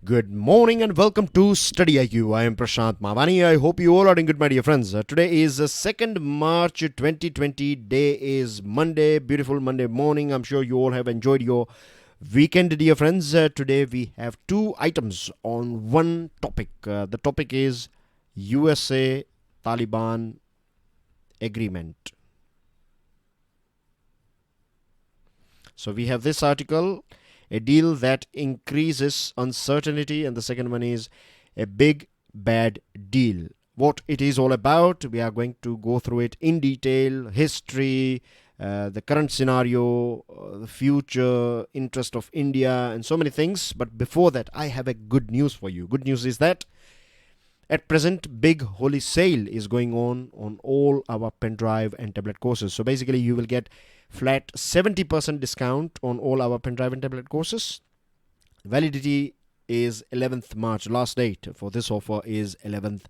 Good morning and welcome to StudyIQ. I am Prashant Mavani. I hope you all are doing good, my dear friends. Today is 2nd March 2020. Day is Monday. Beautiful Monday morning. I'm sure you all have enjoyed your weekend, dear friends. Today we have two items on one topic. The topic is USA Taliban agreement. So we have this article, a deal that increases uncertainty, and the second one is a big bad deal. What it is all about, we are going to go through it in detail, history, the current scenario, the future interest of India, and so many things. But before that, I have a good news for you. Good news is that at present, big holy sale is going on all our pen drive and tablet courses. So basically, you will get flat 70% discount on all our pen drive and tablet courses. Validity is 11th March. Last date for this offer is 11th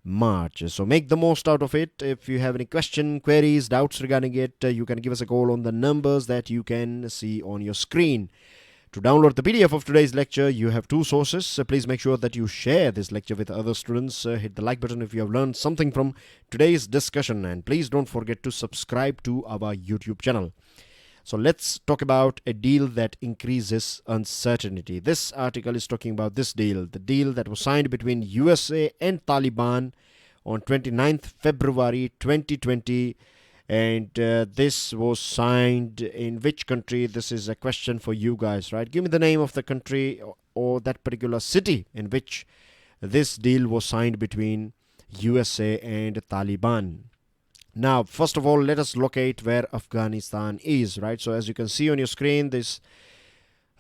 March. So make the most out of it. If you have any question, queries, doubts regarding it, you can give us a call on the numbers that you can see on your screen. To download the PDF of today's lecture, you have two sources. Please make sure that you share this lecture with other students. Hit the like button if you have learned something from today's discussion. And please don't forget to subscribe to our YouTube channel. So let's talk about a deal that increases uncertainty. This article is talking about this deal. The deal that was signed between USA and Taliban on 29th February 2020. And this was signed in which country? This is a question for you guys, right? Give me the name of the country or that particular city in which this deal was signed between USA and Taliban. Now, first of all, let us locate where Afghanistan is, right? So as you can see on your screen, this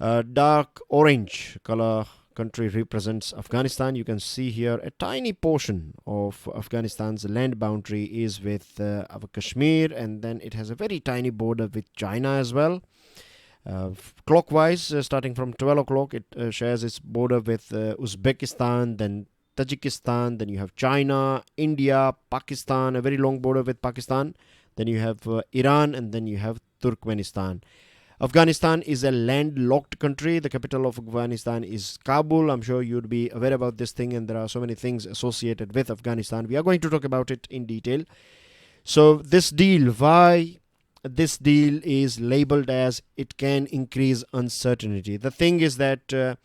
dark orange color country represents Afghanistan. You can see here a tiny portion of Afghanistan's land boundary is with our Kashmir, and then it has a very tiny border with China as well. Clockwise, starting from 12 o'clock, it shares its border with Uzbekistan, then Tajikistan, then you have China, India, Pakistan, a very long border with Pakistan, then you have Iran, and then you have Turkmenistan. Afghanistan is a landlocked country. The capital of Afghanistan is Kabul. I'm sure you'd be aware about this thing, and there are so many things associated with Afghanistan. We are going to talk about it in detail. So this deal, why this deal is labeled as it can increase uncertainty. The thing is that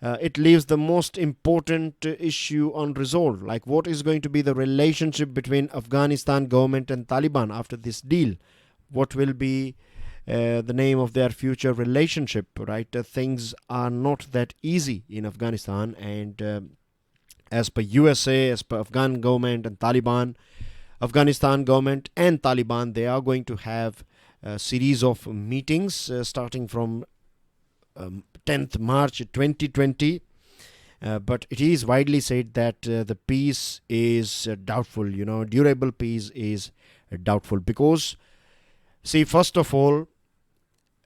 it leaves the most important issue unresolved. Like, what is going to be the relationship between Afghanistan government and Taliban after this deal? What will be the name of their future relationship, right? Things are not that easy in Afghanistan, and as per USA, as per Afghan government and Taliban, Afghanistan government and Taliban, they are going to have a series of meetings starting from 10th March 2020, but it is widely said that the peace is doubtful, durable peace is doubtful because, see, first of all,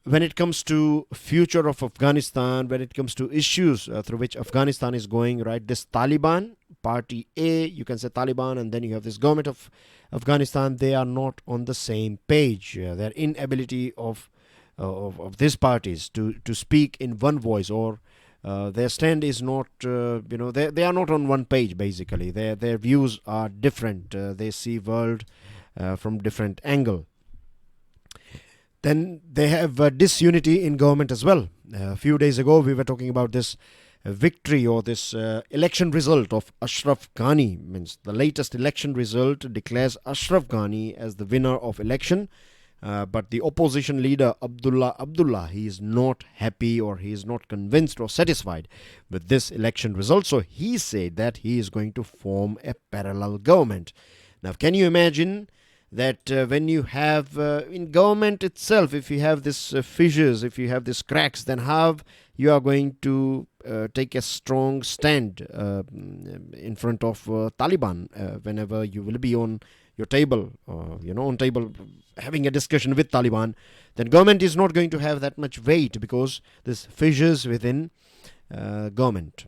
when it comes to future of Afghanistan, when it comes to issues through which Afghanistan is going, right, this Taliban, party A, you can say Taliban, and then you have this government of Afghanistan, they are not on the same page. Their inability of these parties to speak in one voice, or their stand is not, they are not on one page, basically. Their views are different. They see world from different angle. Then they have disunity in government as well. A few days ago, we were talking about this victory or this election result of Ashraf Ghani. Means the latest election result declares Ashraf Ghani as the winner of election. But the opposition leader, Abdullah, he is not happy, or he is not convinced or satisfied with this election result. So he said that he is going to form a parallel government. Now, can you imagine that when you have in government itself, if you have this fissures, if you have these cracks, then how you are going to take a strong stand in front of Taliban whenever you will be on your table, on table having a discussion with Taliban, then government is not going to have that much weight because there's fissures within government.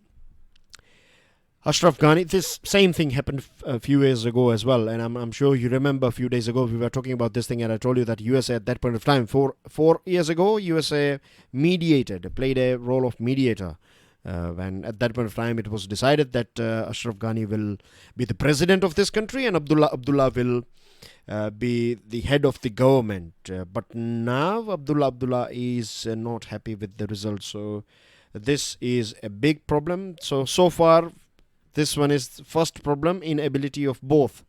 Ashraf Ghani, this same thing happened a few years ago as well, and I'm sure you remember a few days ago we were talking about this thing, and I told you that USA at that point of time, four years ago, USA played a role of mediator when at that point of time it was decided that Ashraf Ghani will be the president of this country and Abdullah will be the head of the government. But now Abdullah is not happy with the results. So this is a big problem. So far, this one is the first problem, inability of both.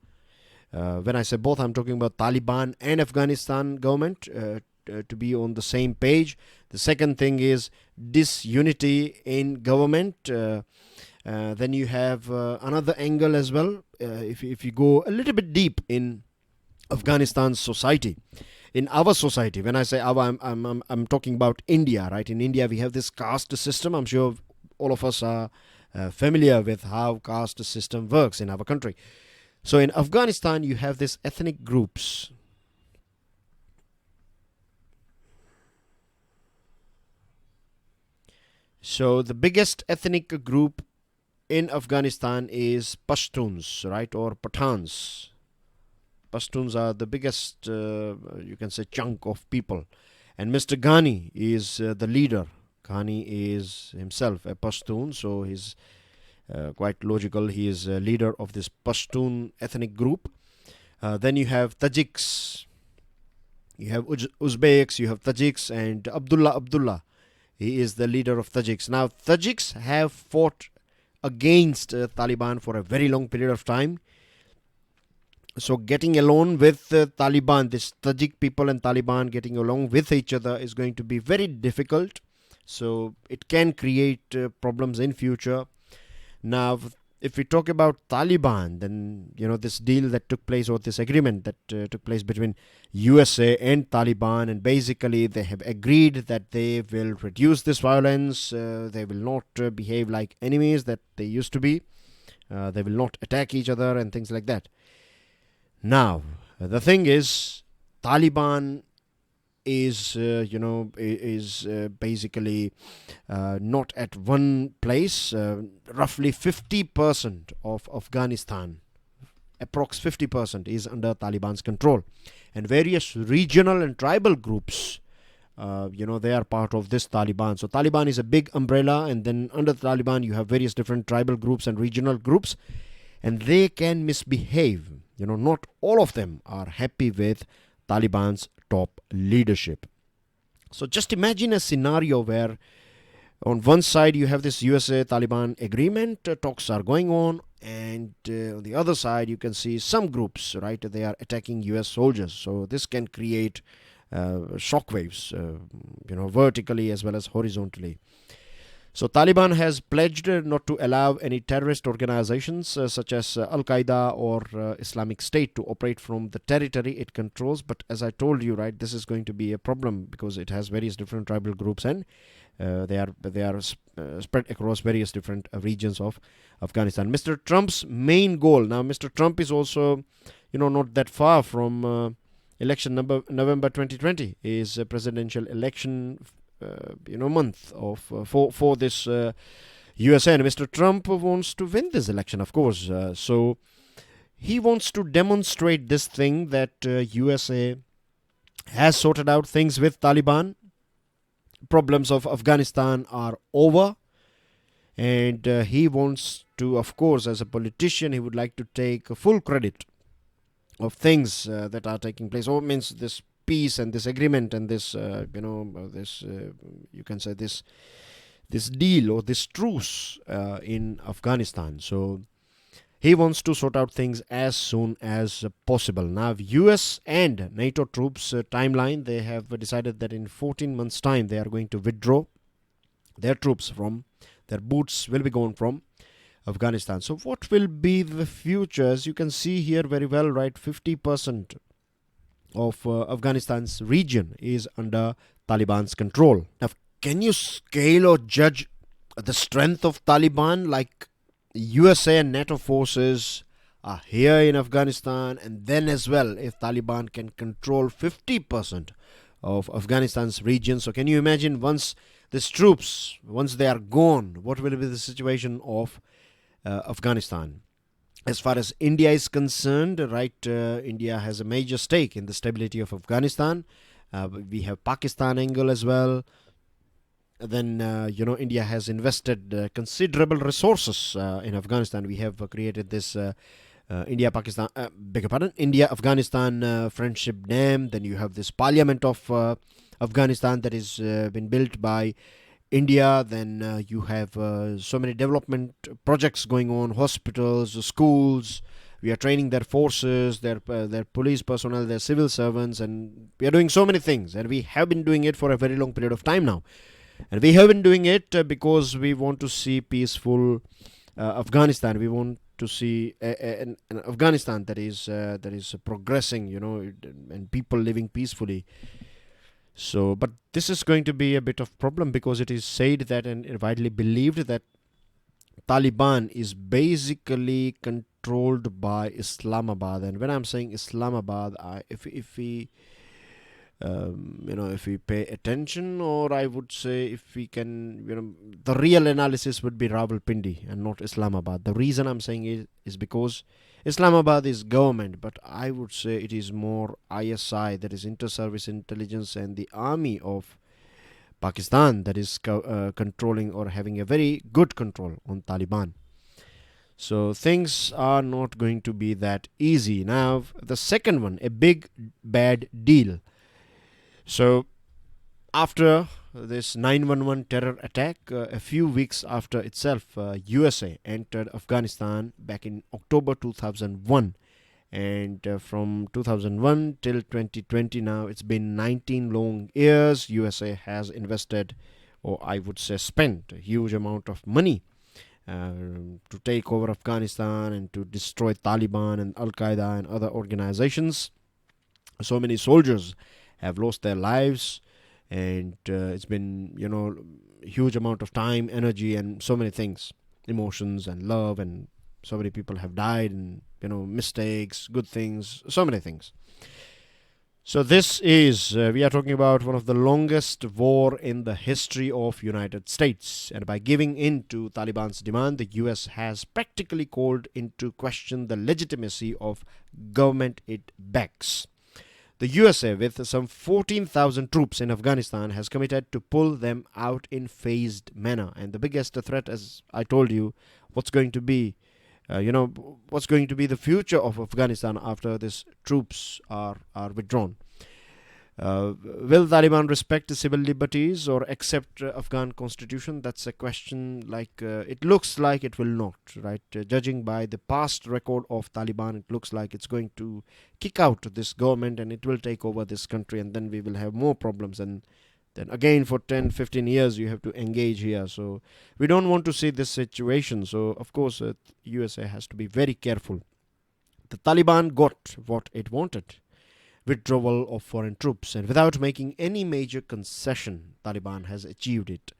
When I say both, I'm talking about Taliban and Afghanistan government to be on the same page. The second thing is disunity in government. Then you have another angle as well. If you go a little bit deep in Afghanistan's society, in our society, when I say our, I'm talking about India, right? In India, we have this caste system. I'm sure all of us are familiar with how caste system works in our country. So in Afghanistan, you have these ethnic groups. So the biggest ethnic group in Afghanistan is Pashtuns, right, or Pathans. Pashtuns are the biggest, you can say, chunk of people. And Mr. Ghani is the leader. Ghani is himself a Pashtun, so he's quite logical. He is a leader of this Pashtun ethnic group. Then you have Tajiks, you have Uzbeks, you have Tajiks, and Abdullah. He is the leader of Tajiks. Now, Tajiks have fought against Taliban for a very long period of time. So getting along with Taliban, this Tajik people and Taliban getting along with each other is going to be very difficult. So it can create problems in future. Now, if we talk about Taliban, then this deal that took place, or this agreement that took place between USA and Taliban, and basically they have agreed that they will reduce this violence. They will not behave like enemies that they used to be. They will not attack each other and things like that. Now, the thing is, Taliban is basically not at one place. Roughly 50% of Afghanistan, approx 50%, is under Taliban's control, and various regional and tribal groups, they are part of this Taliban. So Taliban is a big umbrella, and then under the Taliban you have various different tribal groups and regional groups, and they can misbehave. Not all of them are happy with Taliban's top leadership. So just imagine a scenario where on one side you have this USA-Taliban agreement, talks are going on, and on the other side you can see some groups, right, they are attacking US soldiers. So this can create shockwaves, vertically as well as horizontally. So Taliban has pledged not to allow any terrorist organizations such as Al-Qaeda or Islamic State to operate from the territory it controls. But as I told you, right, this is going to be a problem because it has various different tribal groups, and they are spread across various different regions of Afghanistan. Mr. Trump's main goal, now Mr. Trump is also, not that far from election November 2020 is a presidential election month of for this USA, and Mr. Trump wants to win this election, of course. So he wants to demonstrate this thing that USA has sorted out things with Taliban. Problems of Afghanistan are over, and he wants to, of course, as a politician, he would like to take full credit of things that are taking place. Or means this peace and this agreement and this you can say this deal or this truce in Afghanistan. So he wants to sort out things as soon as possible. Now, US and NATO troops timeline, they have decided that in 14 months time they are going to withdraw their troops from, their boots will be gone from Afghanistan. So what will be the future? As you can see here very well, right, 50% of Afghanistan's region is under Taliban's control. Now, can you scale or judge the strength of Taliban? Like USA and NATO forces are here in Afghanistan, and then as well, if Taliban can control 50% of Afghanistan's region, so can you imagine once these troops, once they are gone, what will be the situation of Afghanistan? As far as India is concerned, right, India has a major stake in the stability of Afghanistan. We have Pakistan angle as well. then India has invested considerable resources in Afghanistan. We have created this India-Afghanistan friendship dam. Then you have this Parliament of Afghanistan that is been built by India. Then you have so many development projects going on, hospitals, schools. We are training their forces, their police personnel, their civil servants, and we are doing so many things. And we have been doing it for a very long period of time now. And we have been doing it because we want to see peaceful Afghanistan. We want to see an Afghanistan that is progressing, and people living peacefully. So, but this is going to be a bit of problem because it is said that and widely believed that Taliban is basically controlled by Islamabad. And when I'm saying Islamabad, if we if we pay attention, or I would say if we can, the real analysis would be Rawalpindi and not Islamabad. The reason I'm saying is because Islamabad is government, but I would say it is more ISI, that is Inter-Service Intelligence, and the army of Pakistan that is controlling or having a very good control on Taliban. So things are not going to be that easy. Now, the second one, a big bad deal. So after this 9/11 terror attack, a few weeks after itself, USA entered Afghanistan back in October 2001. And from 2001 till 2020 now, it's been 19 long years. USA has invested, or I would say spent, a huge amount of money to take over Afghanistan and to destroy Taliban and Al-Qaeda and other organizations. So many soldiers have lost their lives, and it's been, huge amount of time, energy, and so many things, emotions and love, and so many people have died, and mistakes, good things, so many things. So this is, we are talking about one of the longest war in the history of United States. And by giving in to Taliban's demand, the US has practically called into question the legitimacy of government it backs. The USA, with some 14,000 troops in Afghanistan, has committed to pull them out in phased manner. And the biggest threat, as I told you, what's going to be the future of Afghanistan after these troops are withdrawn. Will Taliban respect civil liberties or accept Afghan constitution? That's a question. It looks like it will not, right? Judging by the past record of Taliban, it looks like it's going to kick out this government and it will take over this country, and then we will have more problems. And then again for 10-15 years you have to engage here. So we don't want to see this situation. So of course USA has to be very careful. The Taliban got what it wanted, withdrawal of foreign troops, and without making any major concession, Taliban has achieved it.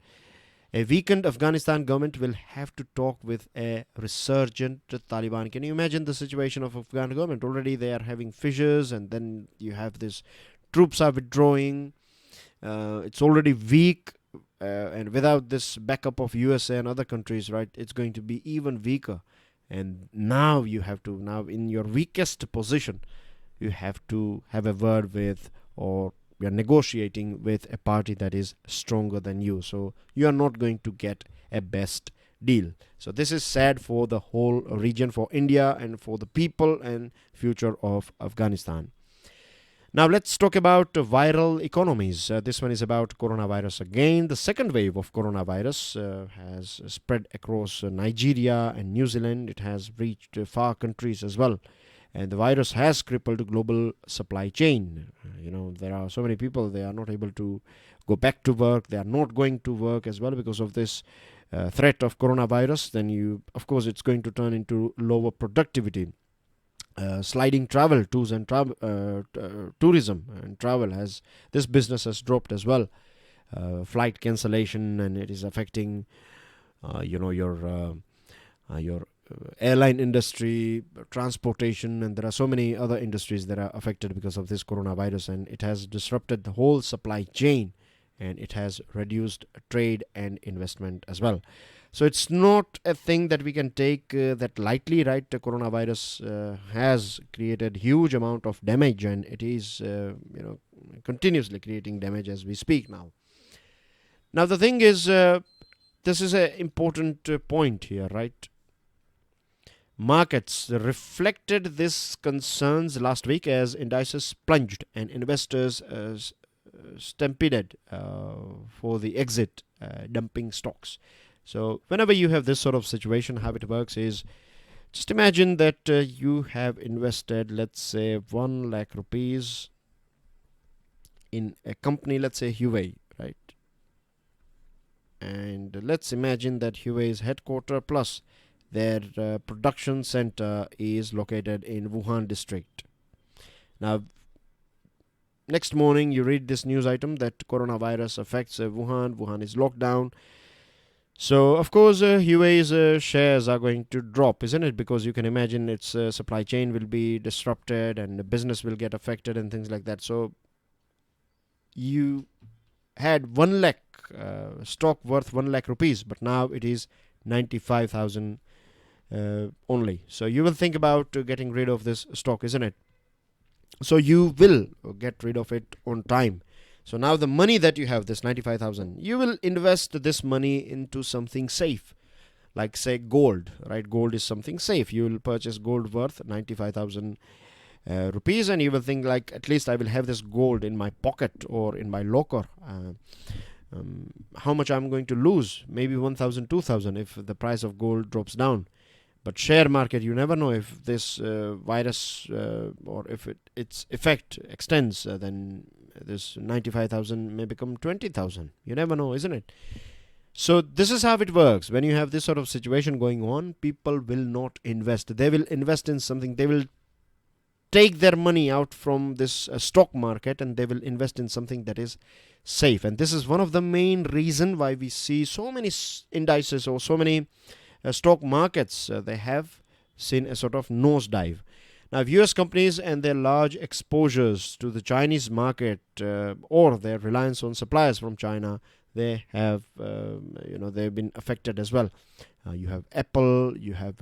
A weakened Afghanistan government will have to talk with a resurgent Taliban. Can you imagine the situation of Afghan government? Already they are having fissures, and then you have this troops are withdrawing. It's already weak, and without this backup of USA and other countries, right, it's going to be even weaker. And now you have to, in your weakest position, you have to have a word with, or you're negotiating with a party that is stronger than you. So you are not going to get a best deal. So this is sad for the whole region, for India, and for the people and future of Afghanistan. Now let's talk about viral economies. This one is about coronavirus again. The second wave of coronavirus has spread across Nigeria and New Zealand. It has reached far countries as well. And the virus has crippled global supply chain. There are so many people, they are not able to go back to work. They are not going to work as well because of this threat of coronavirus. Then of course, it's going to turn into lower productivity. Sliding travel, tours and tourism and travel, this business has dropped as well. Flight cancellation, and it is affecting your airline industry, transportation, and there are so many other industries that are affected because of this coronavirus, and it has disrupted the whole supply chain, and it has reduced trade and investment as well. So it's not a thing that we can take that lightly, right? The coronavirus has created huge amount of damage, and it is continuously creating damage as we speak now. Now the thing is, this is an important point here, right? Markets reflected this concerns last week as indices plunged and investors stampeded for the exit, dumping stocks. So whenever you have this sort of situation, how it works is, just imagine that you have invested, let's say, 1 lakh rupees in a company, let's say Huawei, right? And let's imagine that Huawei's headquarters plus their production center is located in Wuhan district. Now, next morning you read this news item that coronavirus affects Wuhan. Wuhan is locked down. So, of course, Huawei's shares are going to drop, isn't it? Because you can imagine its supply chain will be disrupted and the business will get affected and things like that. So, you had 1 lakh stock worth 1 lakh rupees, but now it is 95,000 only. So, you will think about getting rid of this stock, isn't it? So, you will get rid of it on time. So now the money that you have, this 95,000, you will invest this money into something safe, like say gold, right? Gold is something safe. You will purchase gold worth 95,000 rupees, and you will think like, at least I will have this gold in my pocket or in my locker. How much I'm going to lose? Maybe 1,000, 2,000 if the price of gold drops down. But share market, you never know if this virus or if its effect extends, then this 95,000 may become 20,000. You never know, isn't it? So this is how it works. When you have this sort of situation going on, people will not invest. They will invest in something. They will take their money out from this stock market and they will invest in something that is safe. And this is one of the main reason why we see so many indices or so many stock markets, they have seen a sort of nosedive. Now, if US companies and their large exposures to the Chinese market or their reliance on suppliers from China, they have, they've been affected as well. You have Apple, you have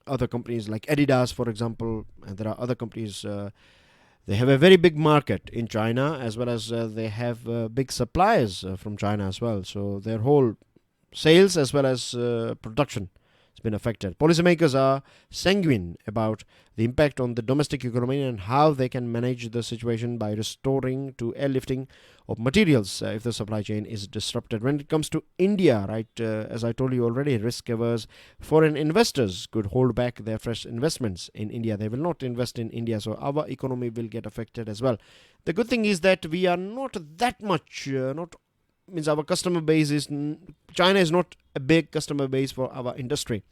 other companies like Adidas, for example, and there are other companies. They have a very big market in China, as well as they have big suppliers from China as well. So their whole sales as well as production has been affected. Policymakers are sanguine about the impact on the domestic economy and how they can manage the situation by restoring to airlifting of materials if the supply chain is disrupted. When it comes to India, right, as I told you already, risk-averse foreign investors could hold back their fresh investments in India. They will not invest in India, so our economy will get affected as well. The good thing is that we are not that much, means our customer base is, China is not a big customer base for our industry.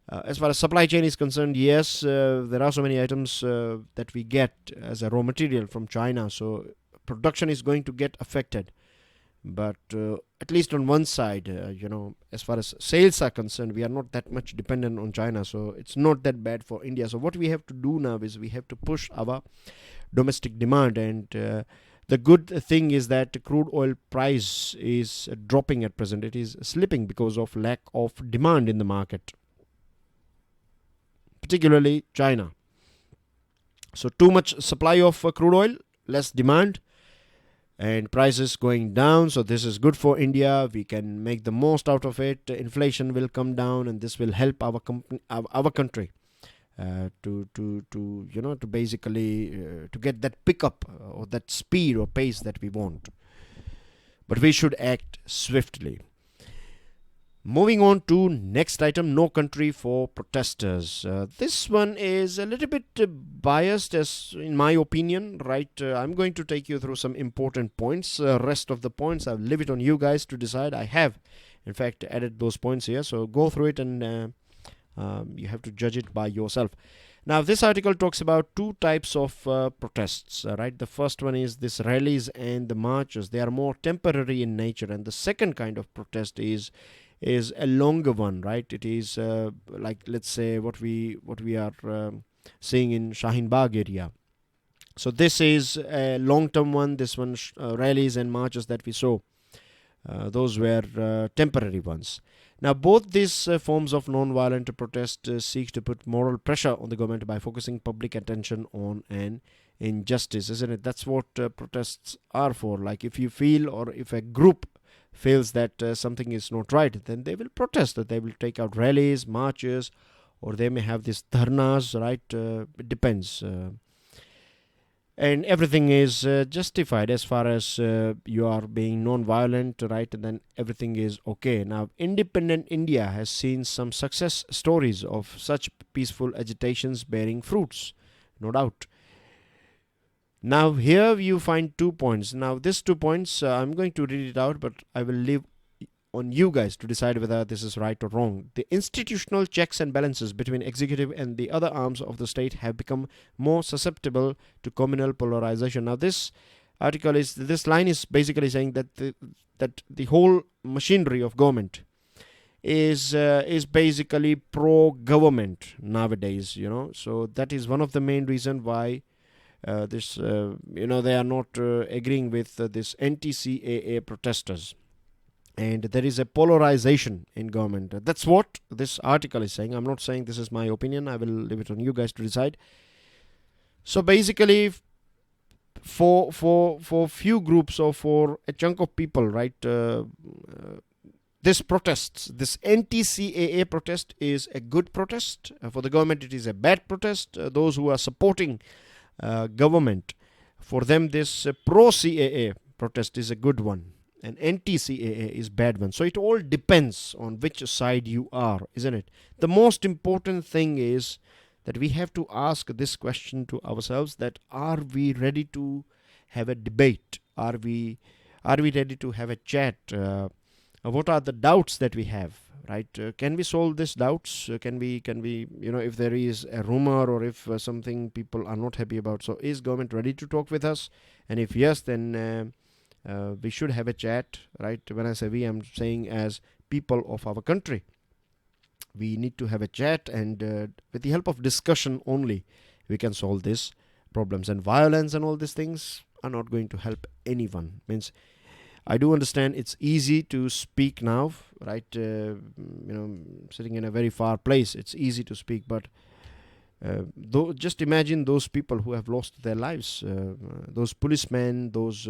As far as supply chain is concerned, yes, there are so many items that we get as a raw material from China, so production is going to get affected. But at least on one side, as far as sales are concerned, we are not that much dependent on China, so it's not that bad for India. So what we have to do now is we have to push our domestic demand, and the good thing is that crude oil price is dropping at present. It is slipping because of lack of demand in the market, particularly China. So too much supply of crude oil, less demand, and prices going down. So this is good for India. We can make the most out of it. Inflation will come down, and this will help our country to basically to get that pickup or that speed or pace that we want. But we should act swiftly. Moving on to next item, no country for protesters. This one is a little bit biased, as in my opinion, right? I'm going to take you through some important points. Rest of the points, I'll leave it on you guys to decide. I have, in fact, added those points here. So go through it and you have to judge it by yourself. Now, this article talks about two types of protests, right? The first one is this rallies and the marches. They are more temporary in nature. And the second kind of protest is a longer one, right? It is like, let's say, what we are seeing in Shaheen Bagh area. So this is a long-term one. This one, rallies and marches that we saw, those were temporary ones. Now, both these forms of non-violent protest seek to put moral pressure on the government by focusing public attention on an injustice, isn't it? That's what protests are for. Like, if you feel, or if a group feels that something is not right, then they will protest. That they will take out rallies, marches, or they may have these dharnas, right? It depends. And everything is justified as far as you are being non-violent, right? And then everything is okay. Now, independent India has seen some success stories of such peaceful agitations bearing fruits, no doubt. Now, here you find 2 points. Now, these 2 points, I'm going to read it out, but I will leave on you guys to decide whether this is right or wrong. The institutional checks and balances between executive and the other arms of the state have become more susceptible to communal polarization. Now, this line is basically saying that the whole machinery of government is basically pro-government nowadays. So that is one of the main reason why they are not agreeing with this NCERT protesters. And there is a polarization in government. That's what this article is saying. I'm not saying this is my opinion. I will leave it on you guys to decide. So basically, for few groups or for a chunk of people, right, this NCERT protest is a good protest. For the government, it is a bad protest. Those who are supporting government, for them, this pro-CAA protest is a good one. And NCERT is bad one. So it all depends on which side you are, isn't it? The most important thing is that we have to ask this question to ourselves, that are we ready to have a debate? Are we ready to have a chat? What are the doubts that we have, right? Can we solve these doubts? Can we if there is a rumor or if something people are not happy about, so is government ready to talk with us? And if yes, then we should have a chat, right? When I say we, I'm saying as people of our country. We need to have a chat, and with the help of discussion only, we can solve these problems. And violence and all these things are not going to help anyone. Means, I do understand it's easy to speak now, right? Sitting in a very far place, it's easy to speak, but just imagine those people who have lost their lives, those policemen, those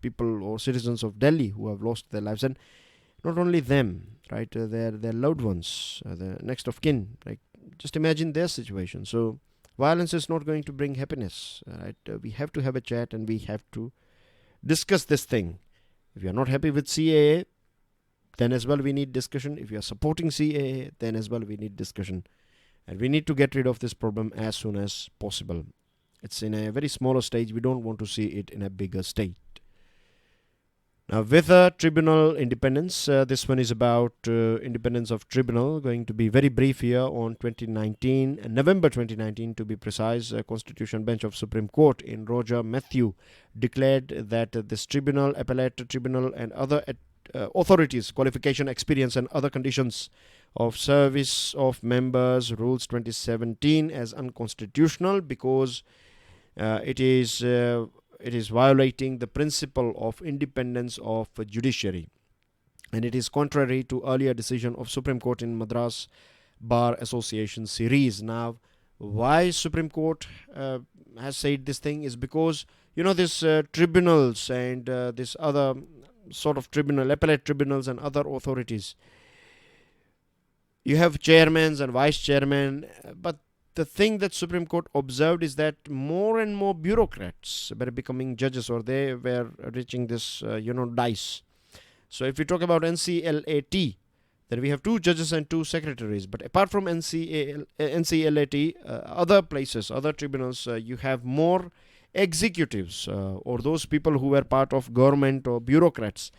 people or citizens of Delhi who have lost their lives, and not only them, right? Their loved ones, the next of kin. Like, just imagine their situation. So violence is not going to bring happiness, right? We have to have a chat, and we have to discuss this thing. If you are not happy with CAA, then as well we need discussion. If you are supporting CAA, then as well we need discussion. And we need to get rid of this problem as soon as possible. It's in a very smaller stage. We don't want to see it in a bigger state. Now, with tribunal independence, this one is about independence of tribunal. Going to be very brief here. On November 2019 to be precise, Constitution Bench of Supreme Court in Roger Matthew declared that this tribunal, appellate tribunal, and other authorities, qualification, experience, and other conditions of service of members, Rules 2017, as unconstitutional because it is violating the principle of independence of judiciary, and it is contrary to earlier decision of Supreme Court in Madras Bar Association series. Now, why Supreme Court has said this thing is because this tribunals and this other sort of tribunal, appellate tribunals and other authorities, you have chairmen and vice chairmen, but the thing that Supreme Court observed is that more and more bureaucrats were becoming judges, or they were reaching this, dice. So if we talk about NCLAT, then we have 2 judges and 2 secretaries. But apart from NCLAT, other places, other tribunals, you have more executives or those people who were part of government or bureaucrats.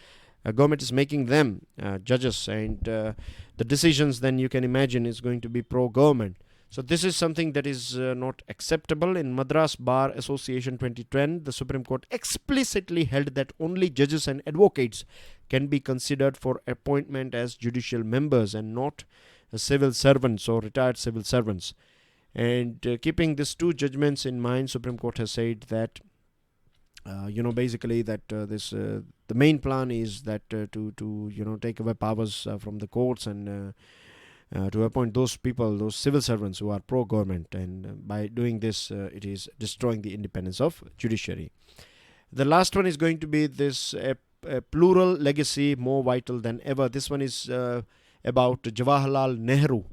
Government is making them judges, and the decisions, then you can imagine, is going to be pro-government. So this is something that is not acceptable. In Madras Bar Association 2010, the Supreme Court explicitly held that only judges and advocates can be considered for appointment as judicial members and not civil servants or retired civil servants. And keeping these 2 judgments in mind, Supreme Court has said that basically that the main plan is that to take away powers from the courts and to appoint those people, those civil servants who are pro-government, and by doing this, it is destroying the independence of judiciary. The last one is going to be this a plural legacy, more vital than ever. This one is about Jawaharlal Nehru.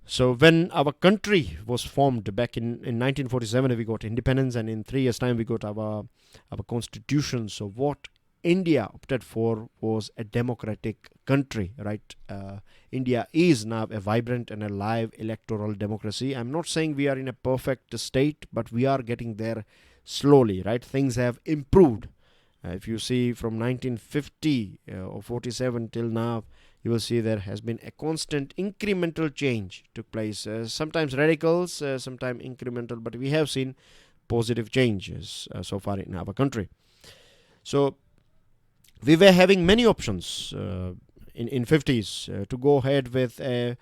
So when our country was formed back in 1947, we got independence, and in 3 years' time we got our constitution. So what India opted for was a democratic country, right? India is now a vibrant and alive electoral democracy. I'm not saying we are in a perfect state, but we are getting there slowly, right? Things have improved. If you see from 1950 or 47 till now, you will see there has been a constant incremental change took place. Sometimes radicals, sometimes incremental, but we have seen positive changes so far in our country. So we were having many options in 50s to go ahead with a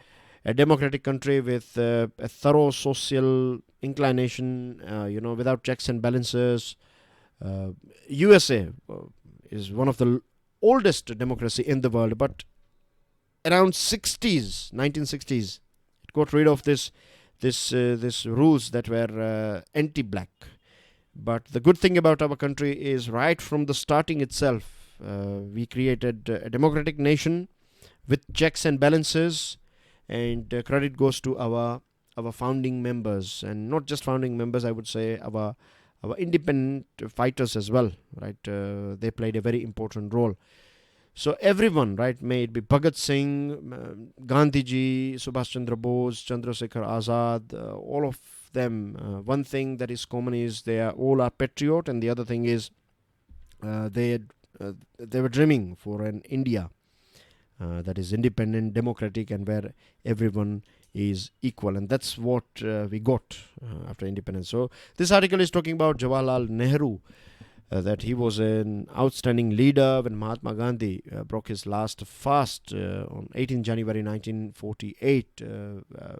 democratic country with a thorough social inclination, without checks and balances. USA is one of the oldest democracy in the world, but around 1960s, it got rid of this rules that were anti-black. But the good thing about our country is right from the starting itself, we created a democratic nation with checks and balances, and credit goes to our founding members, and not just founding members, I would say our independent fighters as well, right? They played a very important role. So everyone, right, may it be Bhagat Singh, Gandhiji, Subhash Chandra Bose, Chandrasekhar Azad, all of them, one thing that is common is they are all are patriot, and the other thing is they were dreaming for an India that is independent, democratic, and where everyone is equal, and that's what we got after independence. So this article is talking about Jawaharlal Nehru, that he was an outstanding leader when Mahatma Gandhi broke his last fast on 18 January 1948.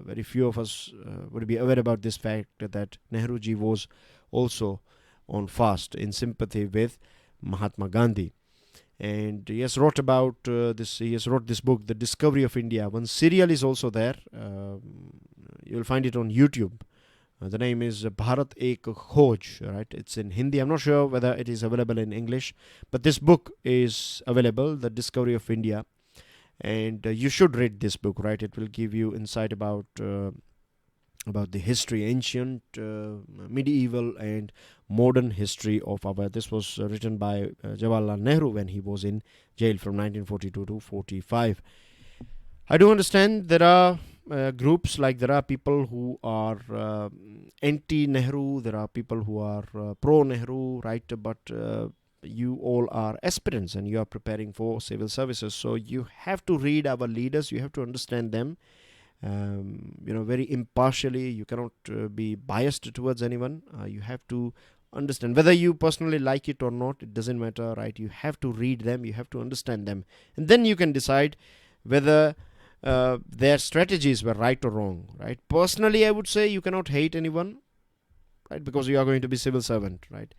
Very few of us would be aware about this fact, that Nehruji was also on fast in sympathy with Mahatma Gandhi. And he has wrote about this. He has wrote this book, The Discovery of India. One serial is also there. You'll find it on YouTube. The name is Bharat Ek Khoj, right? It's in Hindi. I'm not sure whether it is available in English, but this book is available, The Discovery of India, and you should read this book, right? It will give you insight about the history, ancient, medieval, and modern history of our. This was written by Jawaharlal Nehru when he was in jail from 1942 to 45. I do understand there are groups, like there are people who are anti-Nehru, there are people who are pro-Nehru, right? But you all are aspirants and you are preparing for civil services, so you have to read our leaders, you have to understand them, very impartially. You cannot be biased towards anyone. You have to understand, whether you personally like it or not, it doesn't matter, right? You have to read them, you have to understand them, and then you can decide whether their strategies were right or wrong, right? Personally, I would say you cannot hate anyone, right? Because you are going to be civil servant, right?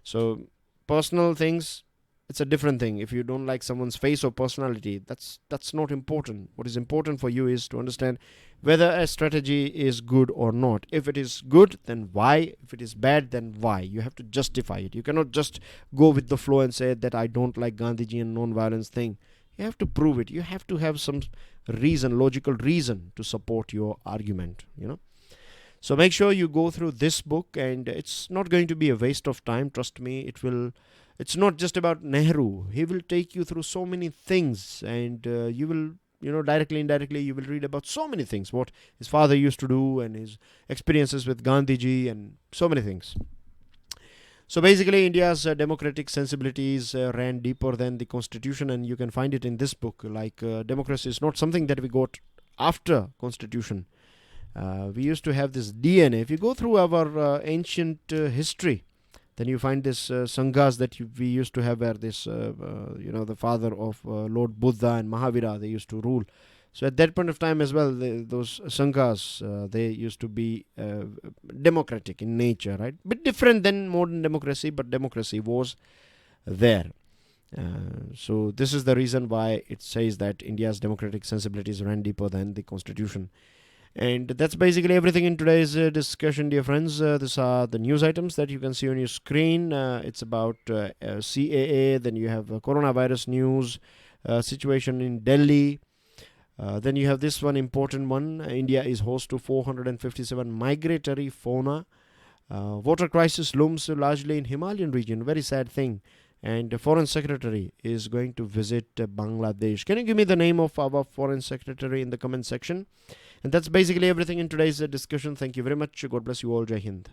So personal things, it's a different thing. If you don't like someone's face or personality, that's not important. What is important for you is to understand whether a strategy is good or not. If it is good, then why? If it is bad, then why? You have to justify it. You cannot just go with the flow and say that I don't like Gandhiji and non-violence thing. You have to prove it. You have to have some reason, logical reason to support your argument, So make sure you go through this book, and it's not going to be a waste of time. Trust me, it's not just about Nehru. He will take you through so many things, and you will, directly, indirectly, you will read about so many things, what his father used to do and his experiences with Gandhiji and so many things. So basically, India's democratic sensibilities ran deeper than the constitution, and you can find it in this book. Like democracy is not something that we got after constitution. We used to have this DNA. If you go through our ancient history, then you find this sanghas that we used to have, where this, the father of Lord Buddha and Mahavira, they used to rule. So at that point of time as well, those Sanghas, they used to be democratic in nature, right? Bit different than modern democracy, but democracy was there. So this is the reason why it says that India's democratic sensibilities run deeper than the constitution. And that's basically everything in today's discussion, dear friends. These are the news items that you can see on your screen. It's about CAA, then you have coronavirus news, situation in Delhi. Then you have this one important one. India is host to 457 migratory fauna. Water crisis looms largely in Himalayan region. Very sad thing. And the Foreign Secretary is going to visit Bangladesh. Can you give me the name of our Foreign Secretary in the comment section? And that's basically everything in today's discussion. Thank you very much. God bless you all. Jai Hind.